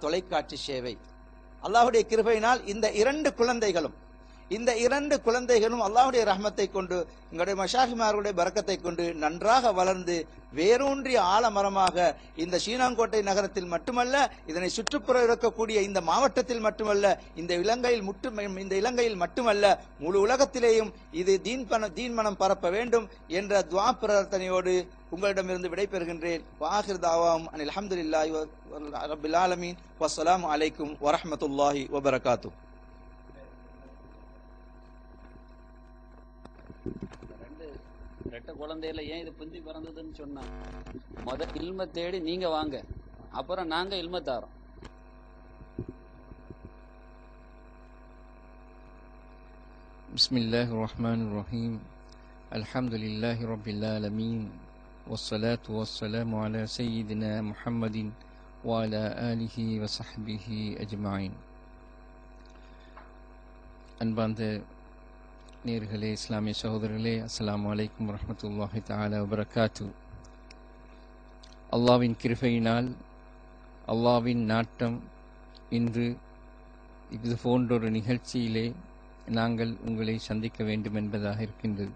தொலைக்காட்சி சேவை. அல்லாஹ்வுடைய கிருபையினால் இந்த இரண்டு குழந்தைகளும் அல்லாஹ்வுடைய ரஹ்மத்தை கொண்டு எங்களுடைய மஷாயிமார்களுடைய பரக்கத்தை கொண்டு நன்றாக வளர்ந்து வேரூன்றிய ஆலமரமாக இந்த ஷீனாங்கோட்டை நகரத்தில் மட்டுமல்ல, இதனை சுற்றுப்புற இருக்கக்கூடிய இந்த மாவட்டத்தில் மட்டுமல்ல, இந்த இலங்கையில் மட்டுமல்ல, முழு உலகத்திலேயும் இது தீன் மனம் பரப்ப வேண்டும் என்ற துஆ பிரார்த்தனையோடு உங்களிடமிருந்து விடைபெறுகின்றேன். வாஹிர் தாவாம் அனில் அல்ஹம்துலில்லாஹி ரப்பில் ஆலமீன். வஸ்ஸலாமு அலைக்கும் வரஹ்மத்துல்லாஹி வபரகாத்துஹு. ரெட்ட குழந்தையில ஏன் இது புஞ்சி பிறந்ததுன்னு சொன்னா, முதல் இல்ம தேடி நீங்க வாங்க, அப்புறம் நாங்க இல்ம தாரோம். பிஸ்மில்லாஹிர் ரஹ்மானிர் ரஹீம். அல்ஹம்துலில்லாஹி ரப்பில் ஆலமீன். வஸ்ஸலாத்து வஸ்ஸலாமு அலா சய்யிதினா முஹம்மதின் வ அலா ஆலிஹி வ ஸஹ்பிஹி அஜ்மஈன். அன்பார்ந்த நேர்களே, இஸ்லாமிய சகோதரர்களே, அஸ்ஸலாமு அலைக்கும் வரஹ்மத்துல்லாஹி தஆலா வபரகாத்துஹு. அல்லாஹ்வின் கிருபையினால், அல்லாஹ்வின் நாட்டம், இன்று இது போன்றொரு நிகழ்ச்சியிலே நாங்கள் உங்களை சந்திக்க வேண்டும் என்பதாக இருக்கின்றது.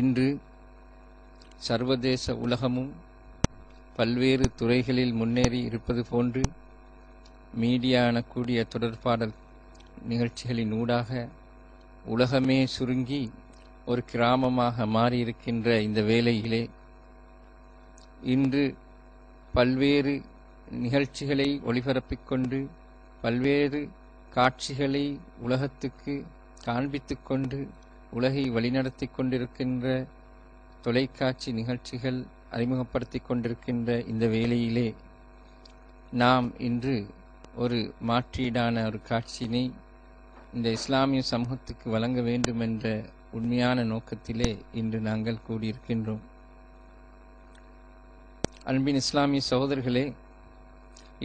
இன்று சர்வதேச உலகமும் பல்வேறு துறைகளில் முன்னேறி இருப்பது போன்று மீடியா எனக்கூடிய தொடர்பாடல் நிகழ்ச்சிகளின் ஊடாக உலகமே சுருங்கி ஒரு கிராமமாக மாறியிருக்கின்ற இந்த வேளையிலே இன்று பல்வேறு நிகழ்ச்சிகளை ஒளிபரப்பிக் கொண்டு பல்வேறு காட்சிகளை உலகத்துக்கு காண்பித்துக் கொண்டு உலகை வழிநடத்தி கொண்டிருக்கின்ற தொலைக்காட்சி நிகழ்ச்சிகள் அறிமுகப்படுத்தி கொண்டிருக்கின்ற இந்த வேளையிலே நாம் இன்று ஒரு மாற்றீடான ஒரு காட்சியினை இந்த இஸ்லாமிய சமூகத்துக்கு வழங்க வேண்டும் என்ற உண்மையான நோக்கத்திலே இன்று நாங்கள் கூடியிருக்கின்றோம். அன்பின் இஸ்லாமிய சகோதரர்களே,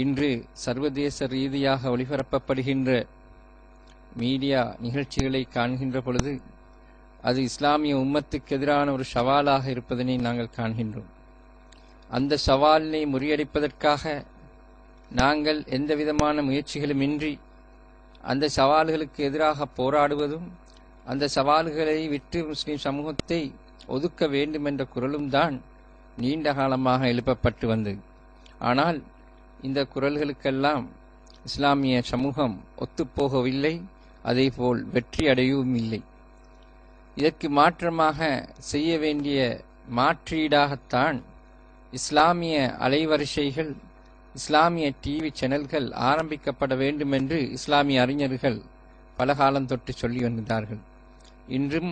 இன்று சர்வதேச ரீதியாக ஒளிபரப்பப்படுகின்ற மீடியா நிகழ்ச்சிகளை காண்கின்ற பொழுது அது இஸ்லாமிய உம்மத்துக்கு எதிரான ஒரு சவாலாக இருப்பதனை நாங்கள் காண்கின்றோம். அந்த சவாலினை முறியடிப்பதற்காக நாங்கள் எந்த விதமான முயற்சிகளுமின்றி அந்த சவால்களுக்கு எதிராக போராடுவதும் அந்த சவால்களை விட்டு முஸ்லிம் சமூகத்தை ஒதுக்க வேண்டும் என்ற குரலும் தான் நீண்ட காலமாக எழுப்பப்பட்டு வந்தது. ஆனால் இந்த குரல்களுக்கெல்லாம் இஸ்லாமிய சமூகம் ஒத்துப்போகவில்லை, அதேபோல் வெற்றி அடையவும் இல்லை. இதற்கு மாற்றமாக செய்ய வேண்டிய மாற்றீடாகத்தான் இஸ்லாமிய அலைவரிசைகள், இஸ்லாமிய டிவி சேனல்கள் ஆரம்பிக்கப்பட வேண்டும் என்று இஸ்லாமிய அறிஞர்கள் பல காலம் தொட்டு சொல்லி வந்தார்கள். இன்றும்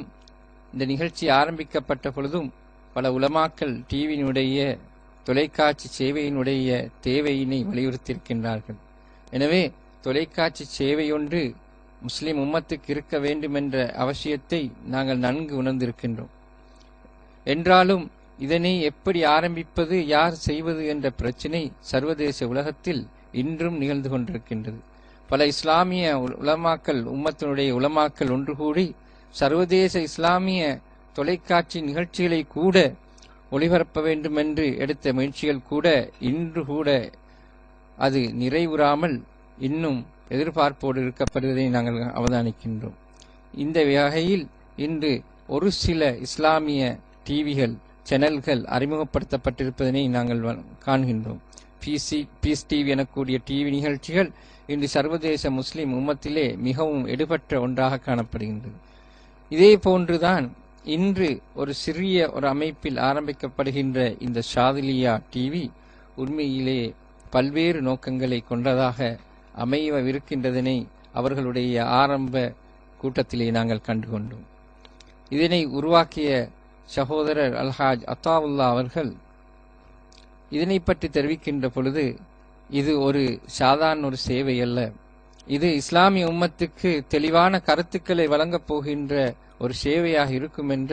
இந்த நிகழ்ச்சி ஆரம்பிக்கப்பட்ட பொழுதும் பல உலமாக்கள் டிவியினுடைய தொலைக்காட்சி சேவையினுடைய தேவையினை வலியுறுத்தியிருக்கின்றார்கள். எனவே தொலைக்காட்சி சேவையொன்று முஸ்லிம் உம்மத்துக்கு இருக்க வேண்டும் என்ற அவசியத்தை நாங்கள் நன்கு உணர்ந்திருக்கின்றோம். என்றாலும் இதனை எப்படி ஆரம்பிப்பது, யார் செய்வது என்ற பிரச்சினை சர்வதேச உலகத்தில் இன்றும் நிகழ்ந்து கொண்டிருக்கின்றது. பல இஸ்லாமிய உலமாக்கள், உம்மத்தினுடைய உலமாக்கள் ஒன்று கூடி சர்வதேச இஸ்லாமிய தொலைக்காட்சி நிகழ்ச்சிகளை கூட ஒளிபரப்ப வேண்டும் என்று எடுத்த முயற்சிகள் கூட இன்று கூட அது நிறைவுறாமல் இன்னும் எதிர்பார்ப்போடு இருக்கப்படுவதை நாங்கள் அவதானிக்கின்றோம். இந்த வகையில் இன்று ஒரு சில இஸ்லாமிய டிவிகள் சேனல்கள் அறிமுகப்படுத்தப்பட்டிருப்பதனை நாங்கள் காண்கின்றோம். பீஸ் டிவி எனக்கூடிய டிவி நிகழ்ச்சிகள் இன்று சர்வதேச முஸ்லிம் உம்மத்திலே மிகவும் எடுபட்ட ஒன்றாக காணப்படுகின்றது. இதே போன்றுதான் இன்று ஒரு சிறிய ஒரு அமைப்பில் ஆரம்பிக்கப்படுகின்ற இந்த ஷாதிலியா டிவி உண்மையிலே பல்வேறு நோக்கங்களை கொண்டதாக அமையவிருக்கின்றதனை அவர்களுடைய ஆரம்ப கூட்டத்திலே நாங்கள் கண்டுகொண்டோம். இதனை உருவாக்கிய சகோதரர் அல்ஹாஜ் அத்தாவுல்லா அவர்கள் இதனை பற்றி தெரிவிக்கின்ற பொழுது, இது ஒரு சாதாரண ஒரு சேவை அல்ல, இது இஸ்லாமிய உம்மத்துக்கு தெளிவான கருத்துக்களை வழங்கப் போகின்ற ஒரு சேவையாக இருக்கும் என்ற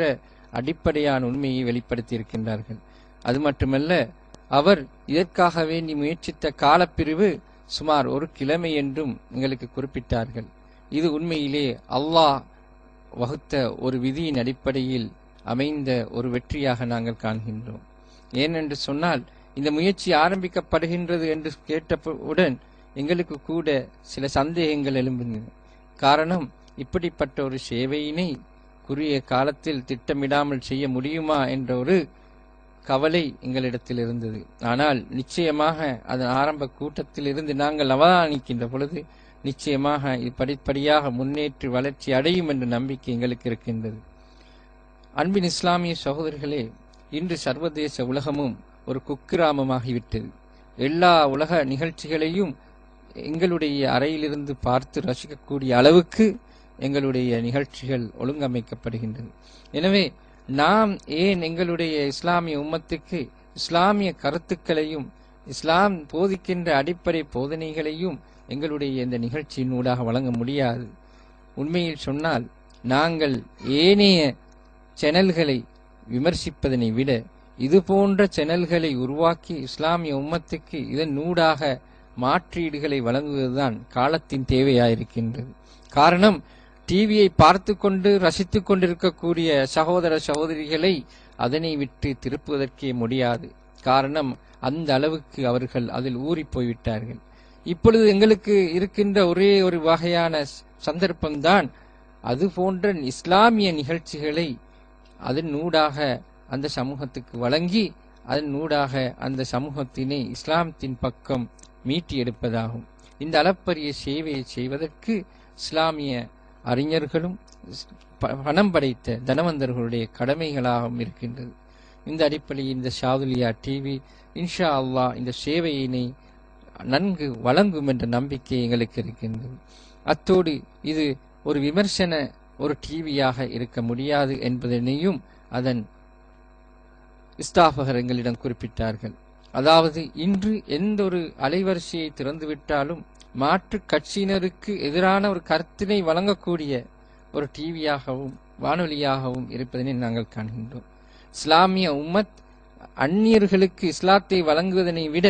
அடிப்படையான உண்மையை வெளிப்படுத்தியிருக்கின்றார்கள். அது மட்டுமல்ல, அவர் இதற்காக வேண்டி முயற்சித்த காலப்பிரிவு சுமார் ஒரு கிழமை என்றும் எங்களுக்கு குறிப்பிட்டார்கள். இது உண்மையிலே அல்லாஹ் வகுத்த ஒரு விதியின் அடிப்படையில் அமைந்த ஒரு வெற்றியாக நாங்கள் காண்கின்றோம். ஏனென்று சொன்னால், இந்த முயற்சி ஆரம்பிக்கப்படுகின்றது என்று கேட்டவுடன் எங்களுக்கு கூட சில சந்தேகங்கள் எழும்பின. காரணம், இப்படிப்பட்ட ஒரு சேவையினை குறுகிய காலத்தில் திட்டமிடாமல் செய்ய முடியுமா என்ற ஒரு கவலை எங்களிடத்தில் இருந்தது. ஆனால் நிச்சயமாக அதன் ஆரம்ப கூட்டத்தில் இருந்து நாங்கள் அவதானிக்கின்ற பொழுது நிச்சயமாக இது படிப்படியாக முன்னேற்றி வளர்ச்சி அடையும் என்ற நம்பிக்கை எங்களுக்கு இருக்கின்றது. அன்பின் இஸ்லாமிய சகோதரர்களே, இன்று சர்வதேச உலகமும் ஒரு குக்கிராமமாகிவிட்டது. எல்லா உலக நிகழ்ச்சிகளையும் எங்களுடைய அறையிலிருந்து பார்த்து ரசிக்கக்கூடிய அளவுக்கு எங்களுடைய நிகழ்ச்சிகள் ஒழுங்கமைக்கப்படுகின்றது. எனவே நாம் ஏன் எங்களுடைய இஸ்லாமிய உம்மத்துக்கு இஸ்லாமிய கருத்துக்களையும் இஸ்லாம் போதிக்கின்ற அடிப்படை போதனைகளையும் எங்களுடைய இந்த நிகழ்ச்சியினூடாக வழங்க முடியாது? உண்மையில் சொன்னால் நாங்கள் ஏனைய சேனல்களை விமர்சிப்பதனை விட இது போன்ற சேனல்களை உருவாக்கி இஸ்லாமிய உம்மத்துக்கு இதன் நூடாக மாற்றீடுகளை வழங்குவதுதான் காலத்தின் தேவையாயிருக்கின்றது. காரணம், டிவியை பார்த்து கொண்டு ரசித்து கொண்டிருக்கக்கூடிய சகோதர சகோதரிகளை அதனை விட்டு திருப்புவதற்கே முடியாது. காரணம், அந்த அளவுக்கு அவர்கள் அதில் ஊறி போய்விட்டார்கள். இப்பொழுது எங்களுக்கு இருக்கின்ற ஒரே ஒரு வகையான சந்தர்ப்பம்தான் அது போன்ற இஸ்லாமிய நிகழ்ச்சிகளை அதன் நூடாக அந்த சமூகத்துக்கு வழங்கி அதன் நூடாக அந்த சமூகத்தினை இஸ்லாமத்தின் பக்கம் மீட்டி எடுப்பதாகும். இந்த அளப்பரிய சேவையை செய்வதற்கு இஸ்லாமிய அறிஞர்களும் பணம் படைத்த தனவந்தர்களுடைய கடமைகளாகவும் இருக்கின்றது. இந்த அடிப்படையில் இந்த ஷாதுலியா டிவி இன்ஷா அல்லாஹ் இந்த சேவையினை நன்கு வழங்கும் என்ற நம்பிக்கை எங்களுக்கு இருக்கின்றது. அத்தோடு இது ஒரு விமர்சன ஒரு டிவியாக இருக்க முடியாது என்பதனையும் அதன் ஸ்தாபகர் எங்களிடம் குறிப்பிட்டார்கள். அதாவது இன்று எந்த ஒரு அலைவரிசையை திறந்துவிட்டாலும் மாற்று கட்சியினருக்கு எதிரான ஒரு கருத்தினை வழங்கக்கூடிய ஒரு டிவியாகவும் வானொலியாகவும் இருப்பதனை நாங்கள் காண்கின்றோம். இஸ்லாமிய உம்மத் அந்நியர்களுக்கு இஸ்லாத்தை வழங்குவதனை விட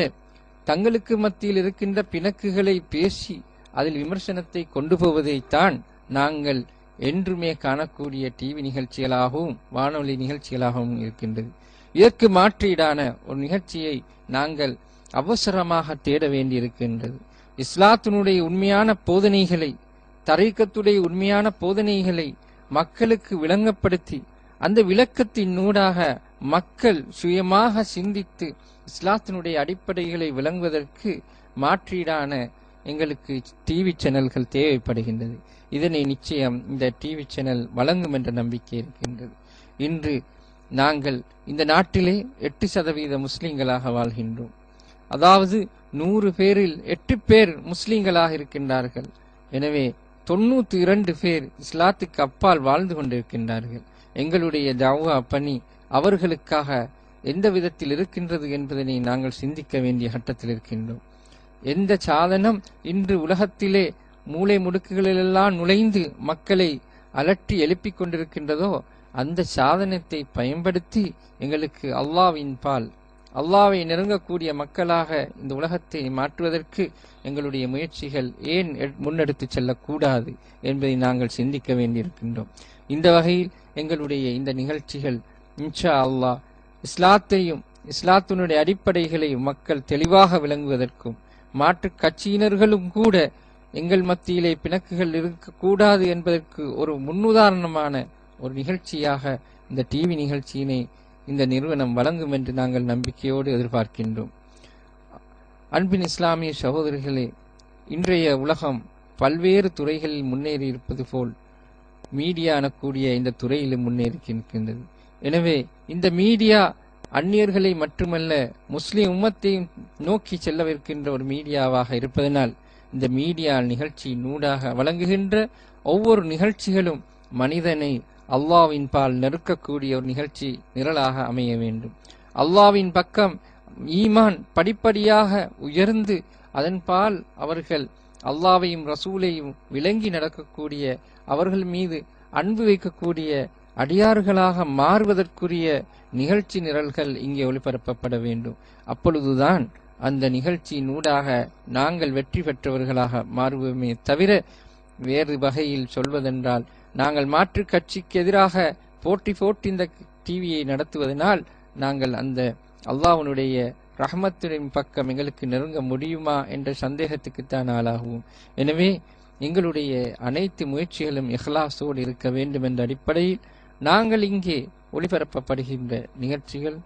தங்களுக்கு மத்தியில் இருக்கின்ற பிணக்குகளை பேசி அதில் விமர்சனத்தை கொண்டு போவதைத்தான் நாங்கள் என்றுமே காணக்கூடிய டிவி நிகழ்ச்சிகளாகவும் வானொலி நிகழ்ச்சிகளாகவும் இருக்கின்றது. இதற்கு மாற்றீடான ஒரு நிகழ்ச்சியை நாங்கள் அவசரமாக தேட வேண்டியிருக்கின்றது. இஸ்லாத்தினுடைய உண்மையான போதனைகளை, தரீக்கத்துடைய உண்மையான போதனைகளை மக்களுக்கு விளங்கப்படுத்தி அந்த விளக்கத்தின் நூடாக மக்கள் சுயமாக சிந்தித்து இஸ்லாத்தினுடைய அடிப்படைகளை விளங்குவதற்கு மாற்றீடான எங்களுக்கு டிவி சேனல்கள் தேவைப்படுகின்றது. இதனை நிச்சயம் இந்த டிவி சேனல் வழங்கும் என்ற நம்பிக்கை இருக்கின்றது. இன்று நாங்கள் இந்த நாட்டிலே 8% முஸ்லிம்களாக வாழ்கின்றோம். அதாவது 100 பேரில் 8 பேர் முஸ்லிம்களாக இருக்கின்றார்கள். எனவே 92 பேர் இஸ்லாத்துக்கு அப்பால் வாழ்ந்து கொண்டிருக்கின்றார்கள். எங்களுடைய தஅவா பணி அவர்களுக்காக எந்த விதத்தில் இருக்கின்றது என்பதனை நாங்கள் சிந்திக்க வேண்டிய கட்டத்தில் இருக்கின்றோம். எந்த சாதனம் இன்று உலகத்திலே மூளை முடுக்குகளிலெல்லாம் நுழைந்து மக்களை அலட்டி எழுப்பிக் கொண்டிருக்கின்றதோ அந்த சாதனத்தை பயன்படுத்தி எங்களுக்கு அல்லாஹ்வின் பால் அல்லாஹ்வை நெருங்கக்கூடிய மக்களாக இந்த உலகத்தை மாற்றுவதற்கு எங்களுடைய முயற்சிகள் ஏன் முன்னெடுத்து செல்லக்கூடாது என்பதை நாங்கள் சிந்திக்க வேண்டியிருக்கின்றோம். இந்த வகையில் எங்களுடைய இந்த நிகழ்ச்சிகள் இன்ஷா அல்லாஹ் இஸ்லாத்தையும் இஸ்லாத்தினுடைய அடிப்படைகளையும் மக்கள் தெளிவாக விளங்குவதற்கும் மாற்று கட்சியினர்களும் கூட எங்கள் மத்தியிலே பிணக்குகள் இருக்கக்கூடாது என்பதற்கு ஒரு முன்னுதாரணமான ஒரு நிகழ்ச்சியாக இந்த டிவி நிகழ்ச்சியினை இந்த நிறுவனம் வழங்கும் என்று நாங்கள் நம்பிக்கையோடு எதிர்பார்க்கின்றோம். அன்பின் இஸ்லாமிய சகோதரர்களே, இன்றைய உலகம் பல்வேறு துறைகளில் முன்னேறி இருப்பது போல் மீடியா எனக்கூடிய இந்த துறையிலும் முன்னேறிக்கின்றது. எனவே இந்த மீடியா அந்நியர்களை மட்டுமல்ல முஸ்லிம் உம்மத்தையும் நோக்கி செல்லவிருக்கின்ற ஒரு மீடியாவாக இருப்பதனால் இந்த மீடியா நிகழ்ச்சி நூடாக வழங்குகின்ற ஒவ்வொரு நிகழ்ச்சிகளும் மனிதனை அல்லாஹ்வின் பால் நெருக்கக்கூடிய ஒரு நிகழ்ச்சி நிரலாக அமைய வேண்டும். அல்லாஹ்வின் பக்கம் ஈமான் படிப்படியாக உயர்ந்து அதன் பால் அவர்கள் அல்லாஹ்வையும் ரசூலையும் விளங்கி நடக்கக்கூடிய அவர்கள் மீது அன்பு வைக்கக்கூடிய அடியார்களாக மாறுவதற்குரிய நிகழ்ச்சி நிரல்கள் இங்கே ஒளிபரப்பப்பட வேண்டும். அப்பொழுதுதான் அந்த நிகழ்ச்சியின் ஊடாக நாங்கள் வெற்றி பெற்றவர்களாக மாறுவோமே தவிர வேறு வகையில் சொல்வதென்றால் நாங்கள் மாற்று கட்சிக்கு எதிராக போட்டி இந்த டிவியை நடத்துவதனால் நாங்கள் அந்த அல்லாஹ்வுடைய ரஹ்மத்தின் பக்கம் எங்களுக்கு நெருங்க முடியுமா என்ற சந்தேகத்துக்குத்தான் ஆளாகும். எனவே எங்களுடைய அனைத்து முயற்சிகளும் இஹ்லாஸோடு இருக்க வேண்டும் என்ற அடிப்படையில் நாங்கள் இங்கே ஒளிபரப்பப்படுகின்ற நிகழ்ச்சிகள்